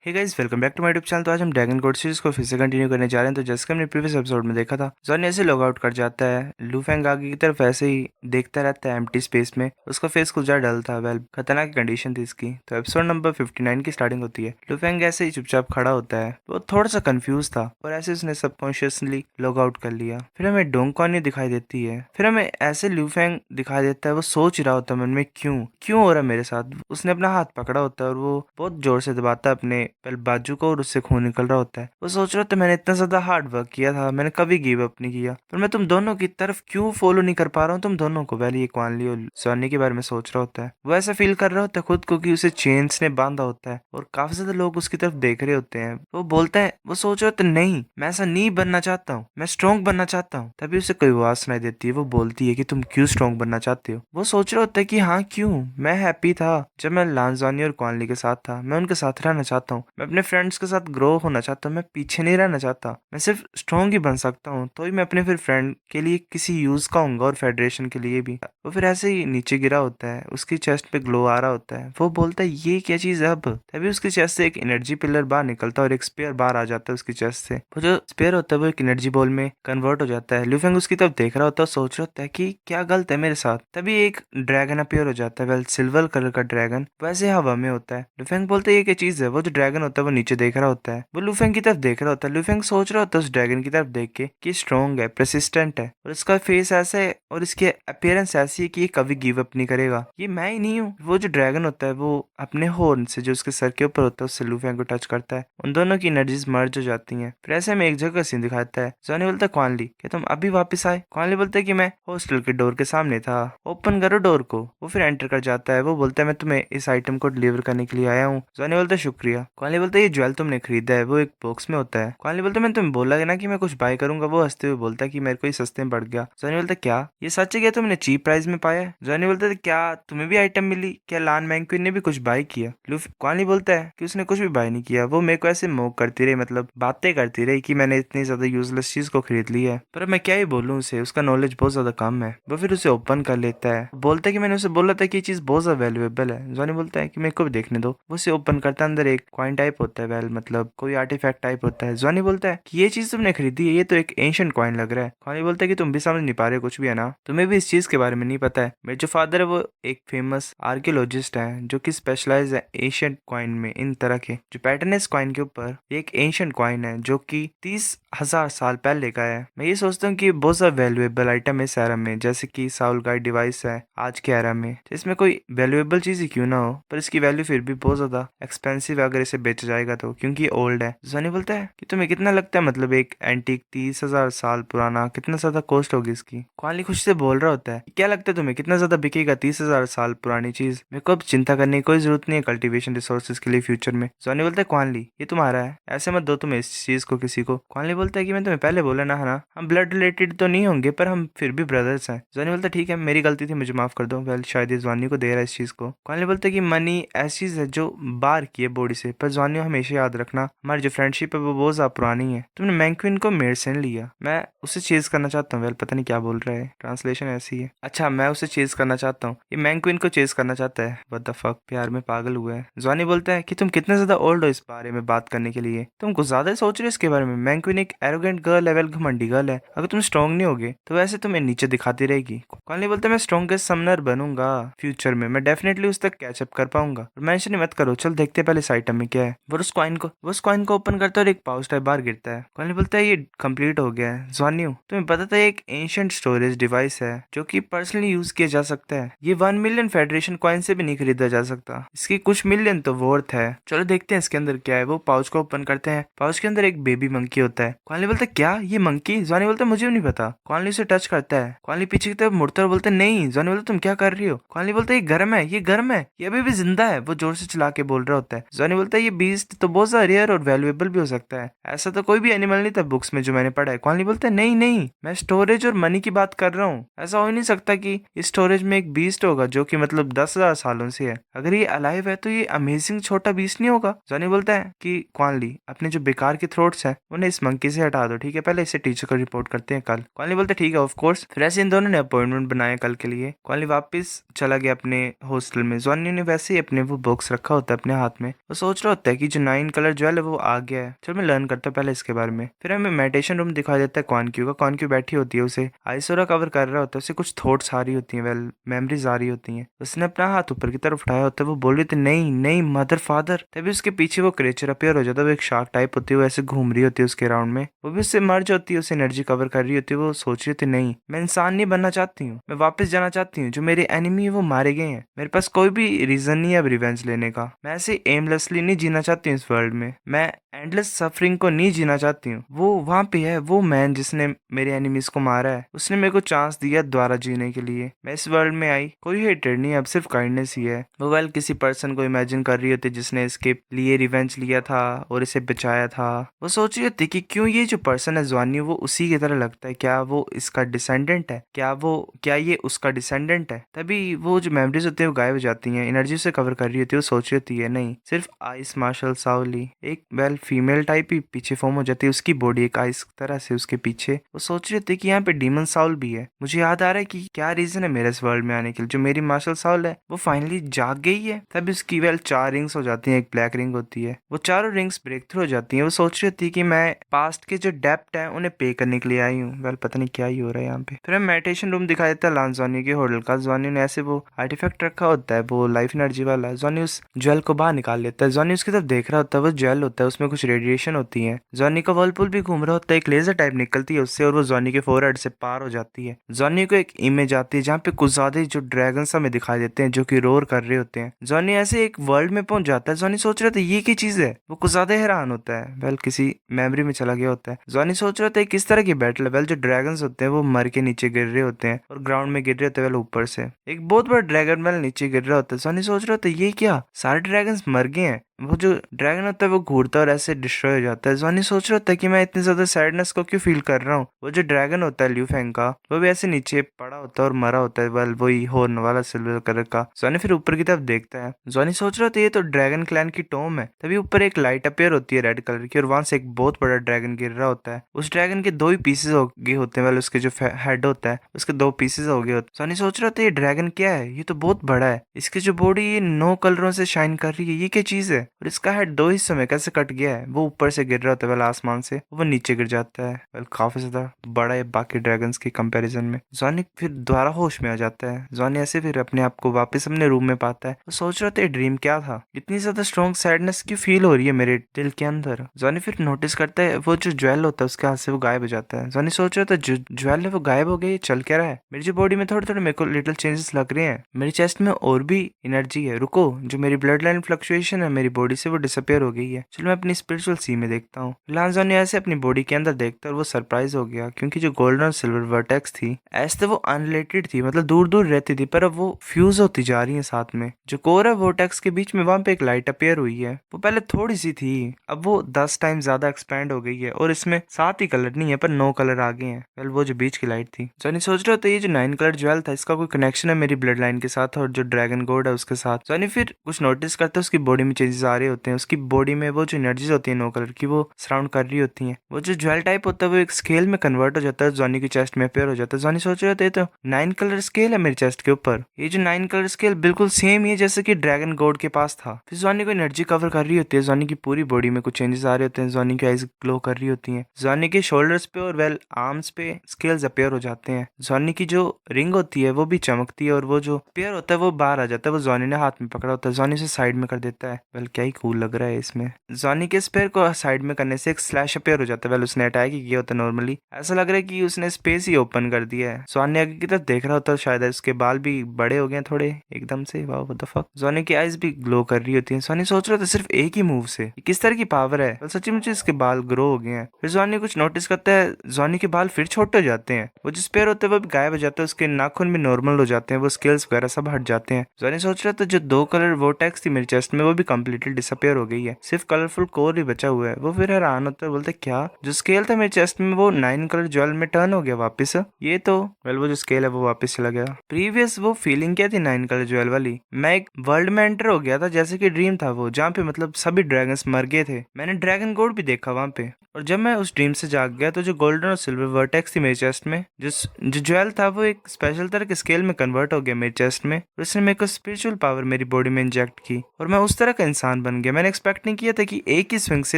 Hey guys, welcome back to my YouTube channel. तो आज हम ड्रैगन कोड सीरीज को फिर से कंटिन्यू करने जा रहे हैं। तो जैसे कि हमने प्रीवियस एपिसोड में देखा था, जॉनी ऐसे लॉग आउट कर जाता है। लूफेंग आगे की तरफ ऐसे ही देखता रहता है एम्प्टी स्पेस में। उसका फेस कुछ ज्यादा डल था। वेल, खतरनाक कंडीशन थी इसकी। तो एपिसोड नंबर 59 की स्टार्टिंग होती है। लूफेंग ऐसे ही चुपचाप खड़ा होता है। वो थोड़ा सा कंफ्यूज था और ऐसे उसने सबकॉन्शियसली लॉग आउट कर लिया। फिर हमें डोंगकॉनी दिखाई देती है। फिर हमें ऐसे लूफेंग दिखाई देता है। वो सोच रहा होता है मन में, क्यों क्यों हो रहा है मेरे साथ। उसने अपना हाथ पकड़ा होता है और वो बहुत जोर से दबाता है अपने बाजू को और उससे खून निकल रहा होता है। वो सोच रहा होता है, मैंने इतना ज्यादा हार्ड वर्क किया था, मैंने कभी गिव अप नहीं किया, पर मैं तुम दोनों की तरफ क्यों फॉलो नहीं कर पा रहा हूँ तुम दोनों को। वैली ये क्वान ली और सॉनी के बारे में सोच रहा होता है। वो ऐसा फील कर रहा होता है खुद को कि उसे चेन्स ने बांधा होता है और काफी ज्यादा लोग उसकी तरफ देख रहे होते हैं। वो बोलता है, वो सोच रहा होता है, नहीं मैं ऐसा नहीं बनना चाहता हूँ, मैं स्ट्रॉन्ग बनना चाहता हूँ। तभी उसे कोई आवाज सुनाई देती है। वो बोलती है कि तुम क्यों स्ट्रॉन्ग बनना चाहते हो। वो सोच रहा होता है कि हाँ क्यों, मैं हैप्पी था जब मैं लांजानी और क्वानली के साथ था, मैं उनके साथ रहना चाहता हूँ, मैं अपने फ्रेंड्स के साथ ग्रो होना चाहता हूँ, मैं पीछे नहीं रहना चाहता, मैं सिर्फ स्ट्रॉन्ग ही बन सकता हूँ तो ही मैं अपने फिर फ्रेंड के लिए किसी यूज का होऊंगा और फेडरेशन के लिए भी। वो फिर ऐसे ही नीचे गिरा होता है। उसकी चेस्ट पे ग्लो आ रहा होता है। वो बोलता है, ये क्या चीज है। अब तभी उसकी चेस्ट से एक एनर्जी पिलर बाहर निकलता है और एक स्पेयर बाहर आ जाता है उसकी चेस्ट से। वो जो स्पेयर होता है वो एक एनर्जी बॉल में कन्वर्ट हो जाता है। ल्यूफेंग उसकी तरफ देख रहा होता है, सोच रहा होता है कि क्या गलत है मेरे साथ। तभी एक ड्रैगन अपीयर हो जाता है। वेल, सिल्वर कलर का ड्रैगन वैसे हवा में होता है। लुफेंग बोलते है, ये क्या चीज है। वो जो ड्रैगन होता है वो नीचे देख रहा होता है। वो लुफेंग की तरफ देख रहा होता है। लुफेंग सोच रहा होता है उस ड्रैगन की तरफ देख के कि स्ट्रॉन्ग है, परसिस्टेंट है और इसका फेस ऐसा है और इसकी अपीयरेंस ऐसी है कि ये कभी गिव अप नहीं करेगा, ये मैं ही नहीं हूँ। वो जो ड्रैगन होता है वो अपने हॉर्न से जो उसके सर के ऊपर होता है उससे लुफेंग को टच करता है। उन दोनों की एनर्जीज मर्ज हो जाती हैं। फिर ऐसे में एक जगह सीन दिखाता है। जॉनी बोलता है, क्वानली क्या तुम अभी वापस आए। क्वानली बोलता है कि मैं हॉस्टल के डोर के सामने था, ओपन करो डोर को। वो फिर एंटर कर जाता है। वो बोलता है, मैं तुम्हें इस आइटम को डिलीवर करने के लिए आया हूँ। जॉनी बोलता है, शुक्रिया। क्वानली बोलता है, ये ज्वेल तुमने खरीदा है वो एक बॉक्स में होता है। क्वानली बोलता है, मैंने तुम्हें बोला है ना कि मैं कुछ बाय करूंगा। वो हंसते हुए बोलता है कि मेरे को ही सस्ते में पड़ गया। जॉनी बोलता है, क्या ये सच है, क्या तुमने चीप प्राइस में पाया है। जॉनी बोलता है, क्या तुम्हें भी आइटम मिली, क्या लान मैंक्विन ने भी कुछ बाय किया। क्वानली बोलता है कि उसने कुछ भी बाय नहीं किया, वो मेरे को ऐसे मोक करती रही, मतलब बातें करती रही कि मैंने इतनी ज्यादा यूजलेस चीज को खरीद ली है, पर मैं क्या ही बोलूं उसे, उसका नॉलेज बहुत ज्यादा कम है। वो फिर उसे ओपन कर लेता है। बोलता है कि मैंने उसे बोला था कि ये चीज बहुत ज्यादा वैल्यूएबल है। जॉनी बोलता है कि मेरे को भी देखने दो। वो उसे ओपन करता है। अंदर एक कॉइन टाइप होता है, वेल मतलब कोई आर्टिफैक्ट टाइप होता है। जॉनी बोलता है कि ये चीज तुमने खरीदी है, ये तो एक एंशिएंट कॉइन लग रहा है। कॉनी बोलता है कि तुम भी समझ नहीं पा रहे कुछ भी है ना, तुम्हें भी इस चीज के बारे में नहीं पता है। मेरे जो फादर है वो एक फेमस आर्कियोलॉजिस्ट है जो कि स्पेशलाइज है एशियंट कॉइन में। इन तरह के जो पैटर्न है इस कॉइन के ऊपर, एक एंशियंट कॉइन है जो कि 30,000 साल पहले का है। मैं ये सोचता हूँ कि बहुत ज्यादा वैल्यूएबल आइटम है इस एरा में, जैसे कि साउल गाइड डिवाइस है आज के एरा में। तो इसमें कोई वैल्यूएबल चीज ही क्यों ना हो, पर इसकी वैल्यू फिर भी बहुत ज्यादा एक्सपेंसिव है अगर इसे बेचा जाएगा तो, क्योंकि ओल्ड है। सनी बोलता है कि तुम्हें कितना लगता है, मतलब एक एंटीक 30,000 साल पुराना कितना ज्यादा कॉस्ट होगी इसकी। क्वानली खुश से बोल रहा होता है, क्या लगता है तुम्हें कितना ज्यादा बिकेगा 30,000 साल पुरानी चीज। मेरे को अब चिंता करने की कोई जरूरत नहीं है कल्टीवेशन रिसोर्सेज के लिए फ्यूचर में। सनी बोलता है, क्वानली ये तुम्हारा है, ऐसे मत दो तुम इस चीज को किसी को। क्वानली बोलता है कि मैं तुम्हें पहले बोला ना, है ना, हम ब्लड रिलेटेड तो नहीं होंगे पर हम फिर भी ब्रदर्स हैं। जॉनी बोलता है, ठीक है मेरी गलती थी, मुझे माफ कर दो। वेल, शायद ये जॉनी को दे रहा है इस चीज को। क्वानली बोलता है कि मनी ऐसी चीज है जो बाहर की है बॉडी से, पर जॉनी हमेशा याद रखना हमारी जो फ्रेंडशिप है वो बहुत ज्यादा पुरानी है। तुमने मैंक्विन को मेरे से लिया, मैं उसे चेज करना चाहता हूँ। वेल, पता नहीं क्या बोल रहा है, ट्रांसलेशन ऐसी है। अच्छा, मैं उसे चेज करना चाहता हूँ, ये मैंक्विन को चेज करना चाहता है। व्हाट द फक, प्यार में पागल हुआ है। जॉनी बोलता है कि तुम कितने ज्यादा ओल्ड हो इस बारे में बात करने के लिए, तुम कुछ ज्यादा ही सोच रहे हो इसके बारे में। मैंक्विन एक एरोगेंट गर्ल है, वेल घमंडी गर्ल है, अगर तुम स्ट्रॉन्ग नहीं होगे तो वैसे तुम्हें नीचे दिखाती रहेगी। कॉनली बोलता है, मैं स्ट्रॉन्गेस्ट समनर बनूंगा फ्यूचर में, मैं डेफिनेटली उस तक कैचअप कर पाऊंगा। मेंशन ही मत करो, चल देखते पहले इस आइटम में क्या है। वो उस कॉइन को ओपन करता है और एक पाउच टाइप बाहर गिरता है। कॉनली बोलता है, ये कंप्लीट हो गया है। जॉनी, तुम्हें पता था एक एंशिएंट स्टोरेज डिवाइस है जो कि पर्सनली यूज किया जा सकता है। ये 1 मिलियन फेडरेशन कॉइन से भी नहीं खरीदा जा सकता, इसकी कुछ मिलियन तो वर्थ है। चलो देखते हैं इसके अंदर क्या है। वो पाउच को ओपन करते हैं। पाउच के अंदर एक बेबी मंकी होता है। कॉनली बोलता है, क्या ये मंकी। जॉनी बोलता है, मुझे भी नहीं पता। कॉनली उसे टच करता है। कॉनली पीछे की तरफ मुड़ता है और बोलता है, नहीं। जॉनी बोलता है, तुम क्या कर रही हो। कॉनली बोलता है, ये गर्म है, ये गर्म है, ये अभी भी जिंदा है। वो जोर से चिल्ला के बोल रहा होता है। जॉनी बोलता है, ये बीस्ट तो बहुत ज्यादा रेयर और वैल्यूएबल भी हो सकता है, ऐसा तो कोई भी एनिमल नहीं था बुक्स में जो मैंने पढ़ा है। कॉनली बोलता है, नहीं नहीं, मैं स्टोरेज और मनी की बात कर रहा हूँ। ऐसा हो ही नहीं सकता कि इस स्टोरेज में एक बीस्ट होगा जो कि मतलब 10,000 सालों से है। अगर ये अलाइव है तो ये अमेजिंग छोटा बीस्ट नहीं होगा। जॉनी बोलता है कि क्वानली, अपने जो बेकार के थ्रोट्स हैं उन्हें इस मंकी से हटा दो, ठीक है, पहले इसे टीचर को रिपोर्ट करते हैं कल। क्वानली बोलते ठीक है ऑफ कोर्स। फिर ऐसे इन दोनों ने अपॉइंटमेंट बनाया कल के लिए। क्वानली वापस चला गया अपने हॉस्टल में। जॉनी ने वैसे ही अपने वो बॉक्स रखा होता है अपने हाथ में। वो सोच रहा होता है कि जो 9 कलर ज्वेल है वो आ गया है। चलो मैं लर्न करता हूँ पहले इसके बारे में। फिर हमें मेडिटेशन रूम दिखाई देता है क्वानक्यू का। क्वानक्यू बैठी होती है, उसे आइसोरा कवर कर रहा होता है, उसे कुछ थॉट्स आ रही होती हैं, वेल मेमोरीज आ रही होती हैं। उसने अपना हाथ ऊपर की तरफ उठाया होता है, वो बोल रही थी नहीं नहीं मदर फादर। तभी उसके पीछे वो क्रिएचर अपीयर हो जाता है, वो एक शार्क टाइप होती है, वो ऐसे घूम रही होती है उसके राउंड में, वो भी उससे मर्ज होती है, उसे एनर्जी कवर कर रही होती है। वो सोच रही थी नहीं मैं इंसान नहीं बनना चाहती हूँ, मैं वापस जाना चाहती हूँ, जो मेरे एनिमी है वो मारे गए हैं, मेरे पास कोई भी रीजन नहीं है अब रिवेंज लेने का, मैं ऐसे एमलेसली नहीं जीना चाहती हूँ इस वर्ल्ड में, मैं एंडलेस सफरिंग को नहीं जीना चाहती हूँ। वो वहां पे है, वो मैन जिसने मेरे एनिमीज को मारा है, उसने मेरे को चांस दिया दोबारा जीने के लिए। मैं इस वर्ल्ड में आई, कोई हेटेड नहीं, अब सिर्फ काइंडनेस ही है। वो वेल किसी पर्सन को इमेजिन कर रही होती जिसने इसके लिए रिवेंज लिया था और इसे बचाया था। वो सोच रही होती कि क्यों ये जो पर्सन है जवानी वो उसी की तरह लगता है, क्या वो इसका डिसेंडेंट है, क्या ये उसका डिसेंडेंट है। तभी वो जो मेमोरीज होती है वो गायब हो जाती हैं, एनर्जी से कवर कर रही होती है। वो सोच रही होती है नहीं सिर्फ आइस मार्शल साउली, एक वेल फीमेल टाइप ही पीछे फॉर्म हो जाती है, उसकी बॉडी एक आइस तरह से उसके पीछे। वो सोच रही होती कि यहाँ पे डीमन साउल भी है। मुझे याद आ रहा है कि क्या रीजन है मेरे इस वर्ल्ड में आने के लिए, जो मेरी मार्शल साउल है वो फाइनली जाग गई है। तभी उसकी वेल 4 रिंग्स हो जाती हैं, एक ब्लैक रिंग होती है, वो चारों रिंग्स ब्रेक थ्रू हो जाती हैं। वो सोच रही थी कि मैं पास्ट के जो डेप्ट है उन्हें पे करने के लिए आई हूँ। वेल पता नहीं क्या ही हो रहा है यहाँ पे। फिर हमें मेडिटेशन रूम दिखा देता है लांजानी के होटल का। जॉनी ने ऐसे वो आर्टिफैक्ट रखा होता है, वो लाइफ एनर्जी वाला। जॉनी उस ज्वेल को बाहर निकाल लेता है। जॉनी उसकी तरफ देख रहा होता है, वो ज्वेल होता है, उसमें कुछ रेडिएशन होती है। जॉनी का वर्लपूल भी घूम रहा होता है, एक लेजर टाइप निकलती है उससे और वो जॉनी के फोरहेड से पार हो जाती है। जॉनी को एक इमेज आती है जहाँ पे कुछ ज्यादा जो ड्रैगन हमें दिखाई देते हैं जो कि रोर कर रहे होते हैं। जॉनी ऐसे एक वर्ल्ड में पहुंच जाता है। जॉनी सोच रहा था ये की चीज है, वो कुछ ज्यादा हैरान होता है, वेल किसी मेमोरी में चला गया होता है। जॉनी सोच रहा था किस तरह की बैटल है, वेल जो ड्रैगन्स होते हैं वो मर के नीचे गिर रहे होते हैं और ग्राउंड में गिर रहे होते हैं, वेल ऊपर से एक बहुत बड़ा ड्रैगन वेल नीचे गिर रहा होता है। जॉनी सोच रहा था ये क्या, सारे ड्रैगन्स मर गए हैं। वो जो ड्रैगन होता है वो घूरता और ऐसे डिस्ट्रॉय हो जाता है। जॉनी सोच रहा होता है कि मैं इतनी ज्यादा सैडनेस को क्यों फील कर रहा हूँ। वो जो ड्रैगन होता है ल्यू फेंग का, वो भी ऐसे नीचे पड़ा होता है और मरा होता है, वेल वही हॉर्न वाला सिल्वर कलर का। जॉनी फिर ऊपर की तरफ देखता है। जॉनी सोच रहा था ये तो ड्रैगन क्लैन की टोम है। तभी ऊपर एक लाइट अपेयर होती है रेड कलर की और वहां से एक बहुत बड़ा ड्रैगन गिर रहा होता है। उस ड्रैगन के 2 ही पीसेस हो गए होते हैं, वेल उसके जो हेड होता है उसके 2 पीसेस हो गए होते हैं। जॉनी सोच रहा था ये ड्रैगन क्या है, ये तो बहुत बड़ा है, इसकी जो बॉडी ये 9 कलरों से शाइन कर रही है, ये क्या चीज है, और इसका हेड 2 हिस्सों में कैसे कट गया है। वो ऊपर से गिर रहा होता है वेल आसमान से, वो नीचे गिर जाता है, वेल काफी ज्यादा बड़ा है बाकी ड्रैगन्स के कंपैरिजन में। जॉनी फिर दोबारा होश में आ जाता है। जॉनी ऐसे फिर अपने आप को वापस अपने रूम में पाता है। वो सोच रहा था ड्रीम क्या था, इतनी ज्यादा स्ट्रॉन्ग सैडनेस क्यों फील हो रही है मेरे दिल के अंदर। जॉनी फिर नोटिस करता है वो जो ज्वेल होता है उसके हाथ से वो गायब हो जाता है। जॉनी सोच रहा था जो ज्वेल है वो गायब हो गई, चल क्या रहा है, मेरी जो बॉडी में थोड़े थोड़े मेरे को लिटिल चेंजेस लग रहे हैं, मेरी चेस्ट में और भी एनर्जी है, रुको जो मेरी ब्लड लाइन फ्लक्चुएशन है मेरी बॉडी से वो डिसअपियर हो गई है, चलो मैं अपनी स्पिरिचुअल सी में देखता हूँ। लांजो ने ऐसे अपनी बॉडी के अंदर देखता और वो सरप्राइज हो गया क्योंकि जो गोल्डन और सिल्वर वर्टेक्स थी ऐसे वो अनरिलेटेड थी, मतलब दूर दूर रहती थी, पर अब वो फ्यूज होती जा रही है साथ में। जो कोर है वर्टेक्स के बीच में वहां पे एक लाइट अपेयर हुई है, वो पहले थोड़ी सी थी अब वो 10 टाइम ज्यादा एक्सपैंड हो गई है और इसमें 7 ही कलर नहीं है पर 9 कलर आ गए हैं। वेल वो जो बीच की लाइट थी। जॉनी सोच रहा था ये जो 9 कलर ज्वेल था इसका कोई कनेक्शन है मेरी ब्लड लाइन के साथ और जो ड्रैगन गॉड है उसके साथ। जॉनी फिर कुछ नोटिस करता है उसकी बॉडी में चेंजेस आ रहे होते हैं, उसकी बॉडी में वो जो एनर्जीज होती है 9 कलर की वो सराउंड कर रही होती है। वो जो ज्वेल टाइप होता है वो एक स्केल में कन्वर्ट हो जाता है, जॉनी की चेस्ट में अपेयर हो जाता है। जॉनी सोच रहे थे तो 9 कलर स्केल है मेरी चेस्ट के ऊपर, ये जो 9 कलर स्केल बिल्कुल सेम ही है जैसे कि ड्रैगन गॉड के पास था। फिर जॉनी को एनर्जी कवर कर रही होती है, जॉनी की पूरी बॉडी में कुछ चेंजेस आ रहे होते हैं, जॉनी की आईज ग्लो कर रही होती हैं, जॉनी के शोल्डर्स पे और वेल आर्म्स पे स्केल्स अपेयर हो जाते हैं। जॉनी की जो रिंग होती है वो भी चमकती है और वो जो पेयर होता है वो बाहर आ जाता है, वो जॉनी ने हाथ में पकड़ा होता है, जॉनी से साइड में कर देता है। वेल क्या ही कूल लग रहा है इसमें। जॉनी के स्पेयर को साइड में करने से एक स्लैश अपेयर हो जाता है, वेल उसने अटैक ही किया होता है नॉर्मली, ऐसा लग रहा है कि उसने स्पेस ही ओपन कर दिया है। जॉनी आगे की तरफ देख रहा होता है, शायद उसके बाल भी बड़े हो गए थोड़े एकदम से, वाह व्हाट द फक। जॉनी की आईज भी ग्लो कर रही होती है। जॉनी सोच रहा था सिर्फ एक ही मूव से किस तरह की पावर है, well, सच्ची मुझे इसके बाल ग्रो हो गए हैं। फिर जॉनी कुछ नोटिस करता है, जॉनी के बाल फिर छोटे हो जाते हैं, वो जो स्पेयर होते हैं वो भी गायब हो जाता है, उसके नाखून भी नॉर्मल हो जाते हैं, वो स्केल्स वगैरह सब हट जाते हैं। जॉनी सोच रहा था जो 2 कलर वोर्टेक्स थी मेरी चेस्ट में वो भी कम्प्लीटली डिसअपियर हो गई है, सिर्फ कलरफुल कोर ही बचा हुआ है। वो फिर हैरान होता है, बोलते क्या जो स्केल था मेरी चेस्ट में वो 9 कलर ज्वेल में टर्न हो गया वापस, ये तो वेल वो जो स्केल है वो वापस चला गया। प्रीवियस वो फीलिंग क्या थी 9 कलर ज्वेल वाली, मैं एक वर्ल्ड में एंटर हो गया था जैसे कि ड्रीम था वो, जहाँ पे मतलब सभी ड्रैगन्स मर गए थे, मैंने ड्रैगन गॉड भी देखा वहां पे, और जब मैं उस ड्रीम से जाग गया तो जो गोल्डन और सिल्वर वर्टेक्स थी मेरे चेस्ट में, जो ज्वेल था वो एक स्पेशल तरह के स्केल में कन्वर्ट हो गया मेरे चेस्ट में, और उसने मेरे को स्पिरिचुअल पावर मेरी बॉडी में इंजेक्ट की और मैं उस तरह का इंसान बन गया। मैंने एक्सपेक्ट नहीं किया था कि एक ही स्विंग से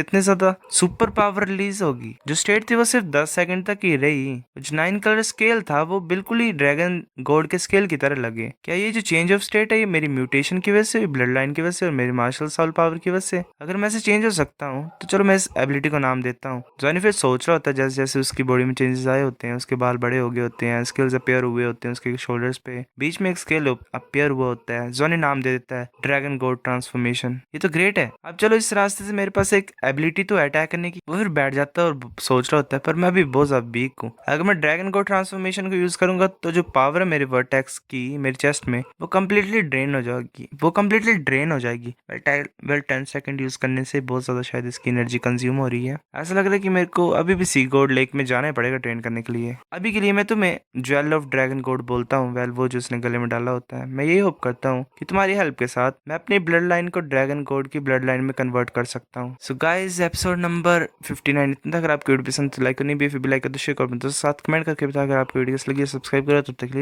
इतने ज्यादा सुपर पावर रिलीज होगी। जो स्टेट थी वो सिर्फ 10 सेकंड तक ही रही। जो 9 कलर स्केल था वो बिल्कुल ही ड्रैगन गॉड के स्केल की तरह लगे। क्या ये जो चेंज ऑफ स्टेट है ये मेरी म्यूटेशन की वजह से, ब्लड लाइन की वजह से और मेरी मार्शल सॉल पावर की वजह से? अगर मैं ऐसे चेंज हो सकता हूँ तो चलो मैं इस एबिलिटी को नाम देता हूँ। जॉनी फिर सोच रहा होता है जैसे जैसे उसकी बॉडी में चेंजेस आए होते हैं, उसके बाल बड़े हो गए होते हैं, स्केल्स अपेयर हुए होते हैं उसके शोल्डर्स पे, बीच में एक स्केल अपेयर हुआ होता है। जॉनी नाम दे देता है ड्रैगन गॉड ट्रांसफॉर्मेशन। ये तो ग्रेट है। अब चलो इस रास्ते से मेरे पास एक एबिलिटी तो अटैक करने की। वो फिर बैठ जाता है और सोच रहा होता है पर मैं अभी बहुत ज्यादा वीक हूँ। अगर मैं ड्रैगन गॉड ट्रांसफॉर्मेशन को यूज करूंगा तो जो पावर है मेरे वर्टेक्स की मेरे चेस्ट में वो कम्प्लीटली ड्रेन हो जाएगी। वेल 10 सेकंड यूज करने से बहुत ज्यादा शायद इसकी एनर्जी कंज्यूम हो रही है। ऐसा लग रहा है कि मेरे को अभी भी सी गोड लेक में जाना पड़ेगा ट्रेन करने के लिए। अभी के लिए मैं तुम्हें ज्वेल ऑफ ड्रैगन गोड बोलता हूँ, वेल वो जो उसने गले में डाला होता है। मैं यही होप करता हूँ कि तुम्हारी हेल्प के साथ मैं अपनी ब्लड लाइन को ड्रैगन गॉड की ब्लड लाइन में कन्वर्ट कर सकता हूँ। सो गाइस एपिसोड नंबर 59 इतना था। अगर आपको वीडियो पसंद तो लाइक करनी भी, फिर भी लाइक कर दो, शेयर कर दो, साथ कमेंट करके बता। अगर आपको वीडियो लगी सब्सक्राइब करो। तब तक